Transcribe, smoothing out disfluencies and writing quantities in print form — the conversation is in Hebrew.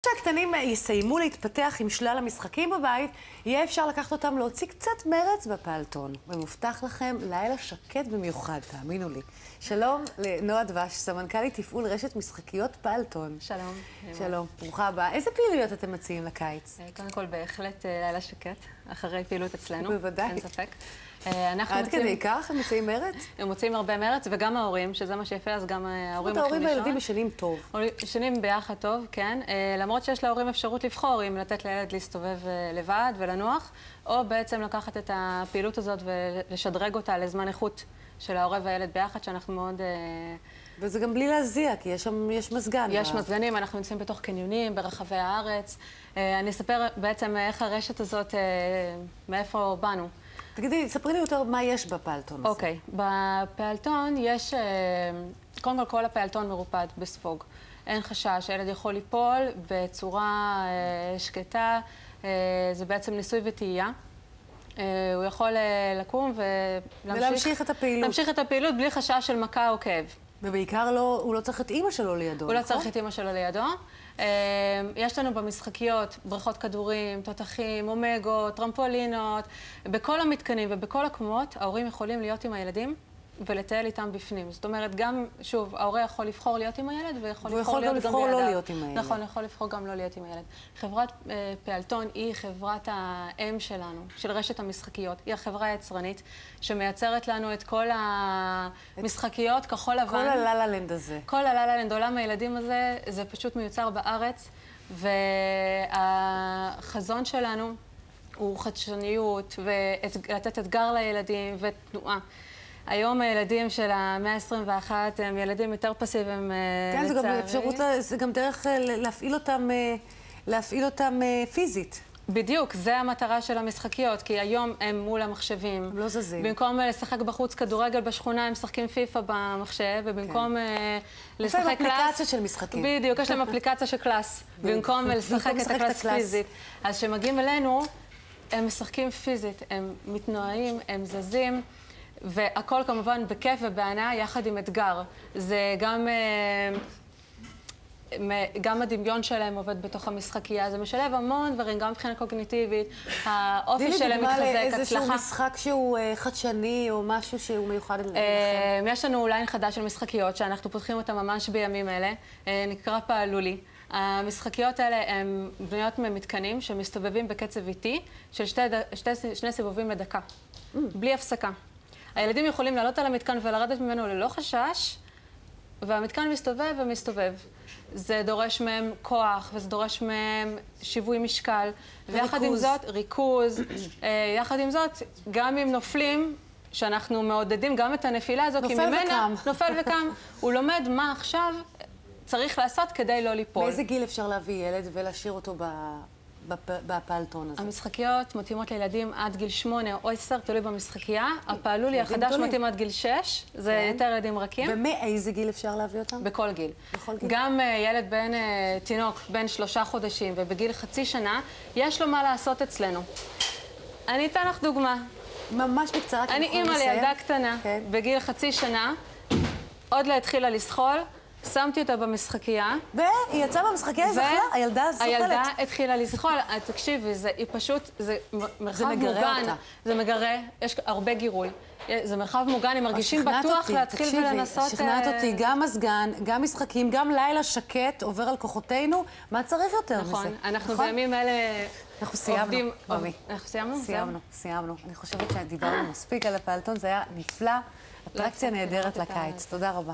כשהקטנים יסיימו להתפתח עם שלל המשחקים בבית, יהיה אפשר לקחת אותם להוציא קצת מרץ בפעלתון. ומובטח לכם לילה שקט במיוחד, תאמינו לי. שלום לנועה דבש, סמנכ"לית תפעול רשת משחקיות פעלתון. שלום. שלום, ברוכה הבאה. איזה פעילויות אתם מציעים לקיץ? קודם כל, בהחלט לילה שקט, אחרי פעילות אצלנו. בוודאי. אין ספק. עד כדי כך הם מציעים מרץ? הם מוצאים הרבה מרץ, וגם ההורים, שזה מה שיפה, אז גם ההורים הולכים לישון. והילדים ישנים טוב. ישנים ביחד טוב, כן. למרות שיש להורים אפשרות לבחור אם לתת לילד להסתובב לבד ולנוח, או בעצם לקחת את הפעילות הזאת ולשדרג אותה לזמן איכות של ההורה והילד ביחד, שאנחנו מאוד... וזה גם בלי להזיע, כי יש מזגן. יש מזגנים, אנחנו נמצאים בתוך קניונים, ברחבי הארץ. אני אספר בעצם איך הרשת הזאת, מאיפה באנו. תגידי, ספרי לי יותר מה יש בפעלתון הזה. אוקיי, בפעלתון יש, קודם כל הפעלתון מרופד בספוג. אין חשש, הילד יכול ליפול בצורה שקטה, זה בעצם ניסוי וטעייה. הוא יכול לקום ולהמשיך את הפעילות. להמשיך את הפעילות בלי חשש של מכה או כאב. ובעיקר הוא לא צריך את אמא שלו לידו, הוא לא צריך את אמא שלו לידו. יש לנו במשחקיות בריכות כדורים, תותחים, אומגות, טרמפולינות. בכל המתקנים ובכל הקומות ההורים יכולים להיות עם הילדים ולטייל איתם בפנים. זאת אומרת, גם, שוב, ההורה יכול לבחור להיות עם הילד ויכול לבחור להיות גם בידיו. והוא יכול גם לבחור לא להיות עם הילד. נכון, יכול לבחור גם לא להיות עם הילד. חברת פעלתון היא חברת האם שלנו, של רשת המשחקיות. היא החברה היצרנית שמייצרת לנו את כל המשחקיות, כחול לבן. כל הללה-לנד הזה. כל הללה-לנד, עולם הילדים הזה, זה פשוט מיוצר בארץ, והחזון שלנו הוא חדשניות, ולתת אתגר לילדים ותנועה. היום הילדים של המאה ה-21 הם ילדים יותר פסיביים, כן, זה גם אפשרות, זה גם דרך להפעיל אותם פיזית. בדיוק, זה המטרה של המשחקיות, כי היום הם מול המחשבים. הם לא זזים. במקום לשחק בחוץ כדורגל בשכונה, הם משחקים פיפה במחשב, ובמקום לשחק קלאס... יש להם אפליקציה של משחקים. בדיוק, יש להם אפליקציה של קלאס, במקום לשחק את הקלאס פיזית. אז כשמגיעים אלינו, הם משחקים פיזית, הם מתנועים, הם זזים. והכל כמובן בכיף ובהנאה יחד עם אתגר. זה גם הדמיון שלהם עובד בתוך המשחקייה. זה משלב המון דברים, גם מבחינה קוגניטיבית, האופי שלהם מתחזק, הצלחה. תני לי דוגמה לאיזשהו משחק שהוא חדשני או משהו שהוא מיוחד לכם. יש לנו ליין חדש של משחקיות שאנחנו פותחים אותם ממש בימים אלה. נקרא פעלולי. המשחקיות האלה הן בנויות ממתקנים שמסתובבים בקצב איטי של שני סיבובים לדקה, בלי הפסקה. הילדים יכולים לעלות על המתקן ולרדת ממנו ללא חשש, והמתקן מסתובב ומסתובב. זה דורש מהם כוח, וזה דורש מהם שיווי משקל. ויחד עם זאת, ריכוז. יחד עם זאת, גם אם נופלים, שאנחנו מעודדים גם את הנפילה הזאת, כי ממנה נופל וקם. הוא לומד מה עכשיו צריך לעשות כדי לא ליפול. באיזה גיל אפשר להביא ילד ולהשאיר אותו בפעלתון הזה? המשחקיות מתאימות לילדים עד גיל 8 או 10, תלוי במשחקייה. הפעלולי החדש מתאים עד גיל 6, זה יותר ילדים רכים. ומאיזה גיל אפשר להביא אותם? בכל גיל. בכל גיל? גם ילד תינוק בין 3 חודשים ובגיל חצי שנה, יש לו מה לעשות אצלנו. אני אתן לך דוגמה. ממש בקצרה, כי אני אימא לילדה קטנה, בגיל חצי שנה, עוד לא התחילה לשחול, שמתי אותה במשחקייה. והיא יצאה במשחקייה, זכלה? הילדה זוכלת. הילדה התחילה לזחול. תקשיבי, היא פשוט, זה מרחב מוגן. זה מגרה, יש הרבה גירוי. זה מרחב מוגן, הם מרגישים בטוח להתחיל ולנסות... שכנעת אותי, גם מזגן, גם משחקים, גם לילה שקט עובר על כוחותינו. מה צריך יותר מזה? נכון, אנחנו בימים אלה עובדים... אנחנו סיימנו? סיימנו. אני חושבת שדיברנו מספיק על הפעלתון, זה היה נפלא. אטרקציה נהדרת לקיץ. תודה רבה.